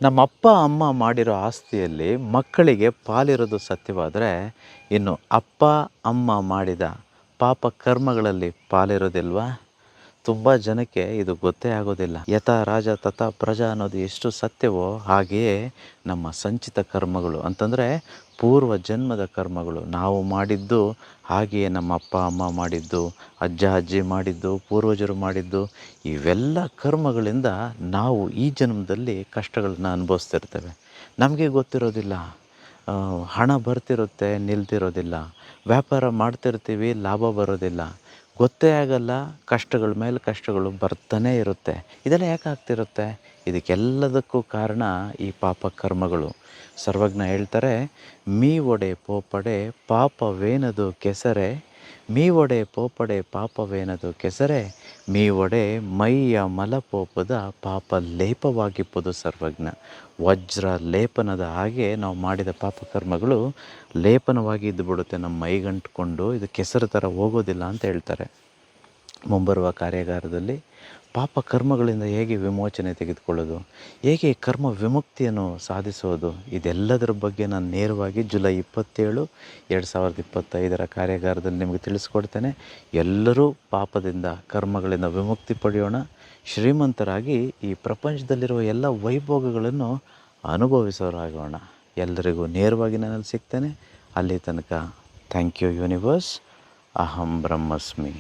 ನಮ್ಮ ಅಪ್ಪ ಅಮ್ಮ ಮಾಡಿರೋ ಆಸ್ತಿಯಲ್ಲಿ ಮಕ್ಕಳಿಗೆ ಪಾಲಿರೋದು ಸತ್ಯವಾದರೆ, ಇನ್ನು ಅಪ್ಪ ಅಮ್ಮ ಮಾಡಿದ ಪಾಪ ಕರ್ಮಗಳಲ್ಲಿ ಪಾಲಿರೋದಿಲ್ವಾ? ತುಂಬ ಜನಕ್ಕೆ ಇದು ಗೊತ್ತೇ ಆಗೋದಿಲ್ಲ. ಯಥಾ ರಾಜ ತಥಾ ಪ್ರಜಾ ಅನ್ನೋದು ಎಷ್ಟು ಸತ್ಯವೋ ಹಾಗೆಯೇ ನಮ್ಮ ಸಂಚಿತ ಕರ್ಮಗಳು ಅಂತಂದರೆ ಪೂರ್ವ ಜನ್ಮದ ಕರ್ಮಗಳು, ನಾವು ಮಾಡಿದ್ದು, ಹಾಗೆಯೇ ನಮ್ಮ ಅಪ್ಪ ಅಮ್ಮ ಮಾಡಿದ್ದು, ಅಜ್ಜ ಅಜ್ಜಿ ಮಾಡಿದ್ದು, ಪೂರ್ವಜರು ಮಾಡಿದ್ದು, ಇವೆಲ್ಲ ಕರ್ಮಗಳಿಂದ ನಾವು ಈ ಜನ್ಮದಲ್ಲಿ ಕಷ್ಟಗಳನ್ನ ಅನುಭವಿಸ್ತಿರ್ತೇವೆ. ನಮಗೆ ಗೊತ್ತಿರೋದಿಲ್ಲ. ಹಣ ಬರ್ತಿರುತ್ತೆ, ನಿಲ್ತಿರೋದಿಲ್ಲ. ವ್ಯಾಪಾರ ಮಾಡ್ತಿರ್ತೀವಿ, ಲಾಭ ಬರೋದಿಲ್ಲ. ಗೊತ್ತೇ ಆಗಲ್ಲ, ಕಷ್ಟಗಳ ಮೇಲೆ ಕಷ್ಟಗಳು ಬರ್ತಾನೇ ಇರುತ್ತೆ. ಇದೆಲ್ಲ ಯಾಕೆ ಆಗ್ತಿರುತ್ತೆ? ಇದಕ್ಕೆಲ್ಲದಕ್ಕೂ ಕಾರಣ ಈ ಪಾಪ ಕರ್ಮಗಳು. ಸರ್ವಜ್ಞ ಹೇಳ್ತಾರೆ, ಮೀ ಒಡೆ ಪೋಪಡೆ ಪಾಪವೇನದು ಕೆಸರೆ, ಮೀ ಒಡೆ ಪೋಪಡೆ ಪಾಪವೇನದು ಕೆಸರೆ, ಮೀ ಒಡೆ ಮೈಯ ಮಲಪೋಪದ ಪಾಪ ಲೇಪವಾಗಿಪ್ಪದು. ಸರ್ವಜ್ಞ ವಜ್ರ ಲೇಪನದ ಹಾಗೆ ನಾವು ಮಾಡಿದ ಪಾಪಕರ್ಮಗಳು ಲೇಪನವಾಗಿ ಇದ್ದುಬಿಡುತ್ತೆ, ನಮ್ಮ ಮೈಗಂಟ್ಕೊಂಡು ಇದು ಕೆಸರು ಥರ ಹೋಗೋದಿಲ್ಲ ಅಂತ ಹೇಳ್ತಾರೆ. ಮುಂಬರುವ ಕಾರ್ಯಾಗಾರದಲ್ಲಿ ಪಾಪ ಕರ್ಮಗಳಿಂದ ಹೇಗೆ ವಿಮೋಚನೆ ತೆಗೆದುಕೊಳ್ಳೋದು, ಹೇಗೆ ಕರ್ಮ ವಿಮುಕ್ತಿಯನ್ನು ಸಾಧಿಸೋದು, ಇದೆಲ್ಲದರ ಬಗ್ಗೆ ನಾನು ನೇರವಾಗಿ ಜುಲೈ 27, 2025 ಕಾರ್ಯಾಗಾರದಲ್ಲಿ ನಿಮಗೆ ತಿಳಿಸ್ಕೊಡ್ತೇನೆ. ಎಲ್ಲರೂ ಪಾಪದಿಂದ ಕರ್ಮಗಳಿಂದ ವಿಮುಕ್ತಿ ಪಡೆಯೋಣ, ಶ್ರೀಮಂತರಾಗಿ ಈ ಪ್ರಪಂಚದಲ್ಲಿರುವ ಎಲ್ಲ ವೈಭೋಗಗಳನ್ನು ಅನುಭವಿಸೋರಾಗೋಣ. ಎಲ್ಲರಿಗೂ ನೇರವಾಗಿ ನಾನು ಸಿಗ್ತೇನೆ. ಅಲ್ಲಿ ತನಕ ಥ್ಯಾಂಕ್ ಯು ಯೂನಿವರ್ಸ್. ಅಹಂ ಬ್ರಹ್ಮಸ್ಮಿ.